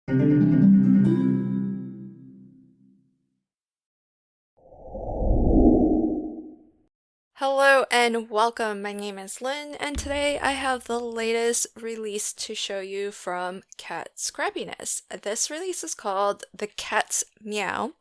Hello and welcome. My name is Lynn, and today I have the latest release to show you from Cat Scrappiness. This release is called The Cat's Meow.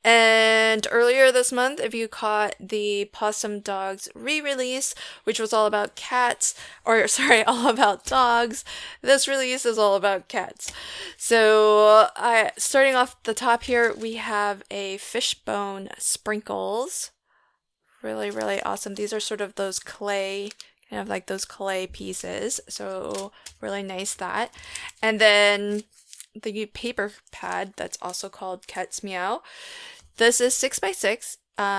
And earlier this month, if you caught the Possum Dogs re-release, which was all about cats, or sorry, all about dogs, this release is all about cats. So, starting off the top here, we have a Fishbone Sprinkles. Really, really awesome. These are sort of those clay, kind of like those clay pieces. So really nice that. And then the paper pad that's also called Cat's Meow. This is 6x6.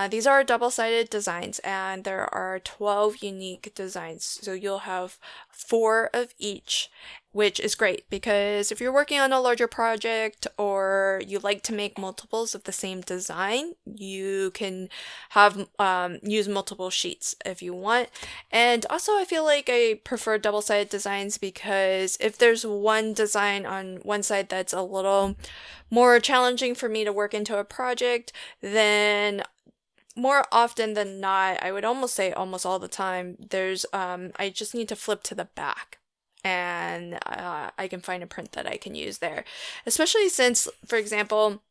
These are double-sided designs, and there are 12 unique designs. So you'll have 4 of each, which is great because if you're working on a larger project or you like to make multiples of the same design, you can have use multiple sheets if you want. And also, I feel like I prefer double-sided designs because if there's one design on one side that's a little more challenging for me to work into a project, then more often than not, I would almost say almost all the time, there's I just need to flip to the back and I can find a print that I can use there. Especially since, for example,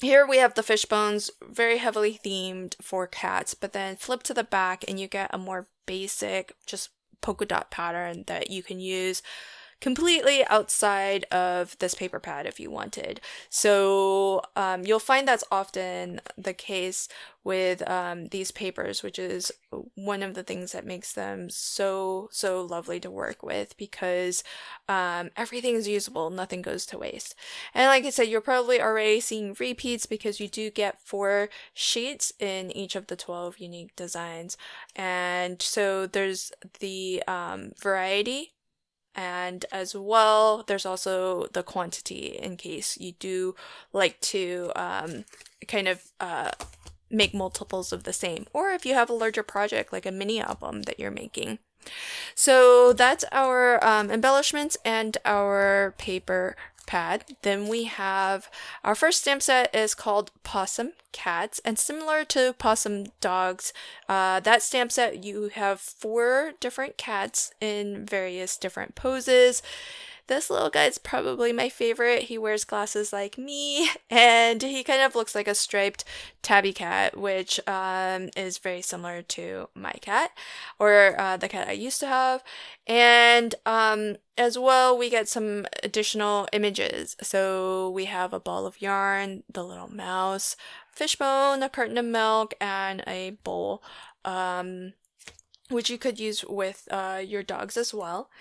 here we have the fishbones, very heavily themed for cats, but then flip to the back and you get a more basic, just polka dot pattern that you can use completely outside of this paper pad if you wanted. So you'll find that's often the case with these papers, which is one of the things that makes them so lovely to work with because everything is usable, nothing goes to waste. And like I said, you're probably already seeing repeats because you do get 4 sheets in each of the 12 unique designs. And so there's the variety, and as well, there's also the quantity in case you do like to kind of make multiples of the same, or if you have a larger project like a mini album that you're making. So that's our embellishments and our paper pad. Then we have our first stamp set is called Possum Cats, and similar to Possum Dogs, that stamp set you have 4 different cats in various different poses. This little guy's probably my favorite. He wears glasses like me, and he kind of looks like a striped tabby cat, which is very similar to my cat, or the cat I used to have. And as well, we get some additional images. So we have a ball of yarn, the little mouse, fishbone, a carton of milk, and a bowl. Which you could use with your dogs as well.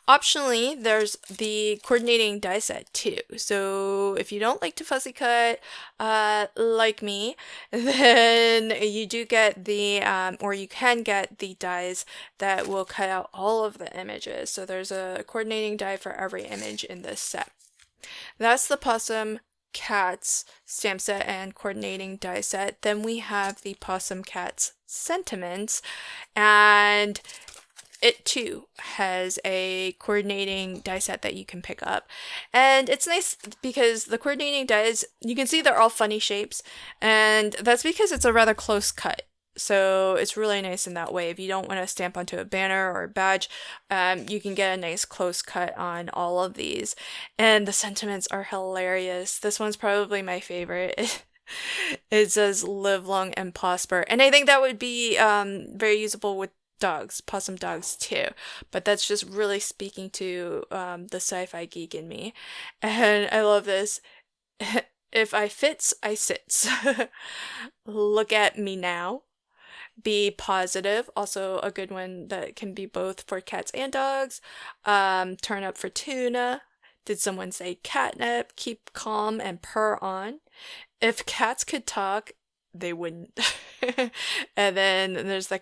Optionally, there's the coordinating die set too. So if you don't like to fussy cut like me, then you do get the, or you can get the dies that will cut out all of the images. So there's a coordinating die for every image in this set. That's the Possum Cats stamp set and coordinating die set. Then we have the Possum Cats sentiments, and it too has a coordinating die set that you can pick up. And it's nice because the coordinating dies, you can see they're all funny shapes, and that's because it's a rather close cut. So it's really nice in that way. If you don't want to stamp onto a banner or a badge, you can get a nice close cut on all of these. And the sentiments are hilarious. This one's probably my favorite. It says live long and prosper. And I think that would be very usable with dogs, possum dogs too. But that's just really speaking to the sci-fi geek in me. And I love this. If I fits, I sits. Look at me now. Be positive, also a good one that can be both for cats and dogs. Turn up for tuna. Did someone say catnip? Keep calm and purr on. If cats could talk, they wouldn't. And then there's the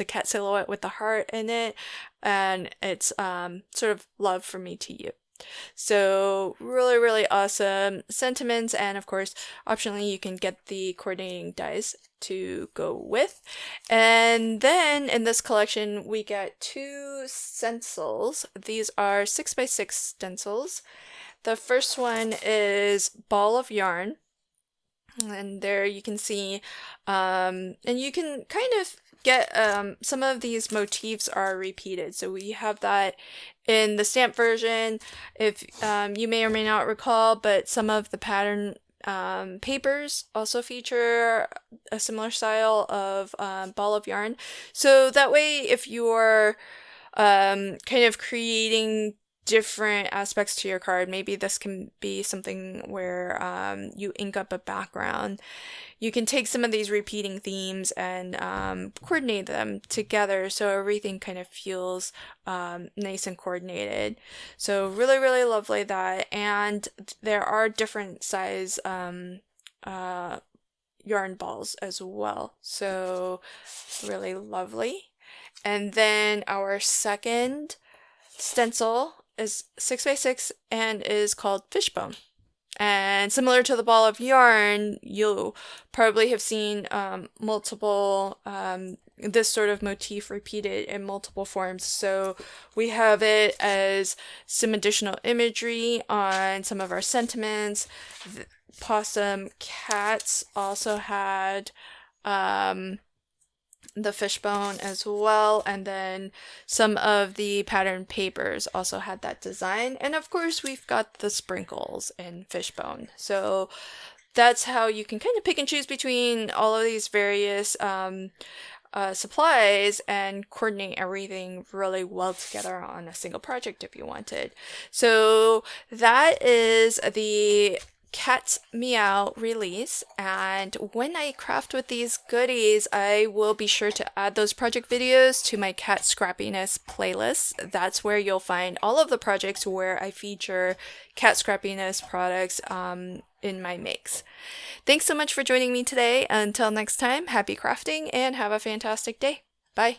cat silhouette with the heart in it, and it's sort of love for me to you. So really, really awesome sentiments, and of course, optionally, you can get the coordinating dies to go with. And then in this collection, we get 2 stencils. These are 6x6 stencils. The first one is Ball of Yarn. And there you can see, and you can kind of get some of these motifs are repeated. So we have that in the stamp version. If you may or may not recall, but some of the pattern papers also feature a similar style of ball of yarn. So that way, if you're kind of creating different aspects to your card, maybe this can be something where you ink up a background. You can take some of these repeating themes and coordinate them together so everything kind of feels nice and coordinated. So really, really lovely that. And there are different size yarn balls as well. So really lovely. And then our second stencil is 6x6 and is called Fishbone. And similar to the ball of yarn, you'll probably have seen multiple this sort of motif repeated in multiple forms. So we have it as some additional imagery on some of our sentiments. The Possum Cats also had the fishbone as well, and then some of the pattern papers also had that design. And of course, we've got the sprinkles in fishbone. So that's how you can kind of pick and choose between all of these various supplies and coordinate everything really well together on a single project if you wanted. So that is the Cat's Meow release, and when I craft with these goodies, I will be sure to add those project videos to my Cat Scrappiness playlist. That's where you'll find all of the projects where I feature Cat Scrappiness products in my makes. Thanks so much for joining me today. Until next time, happy crafting and have a fantastic day. Bye.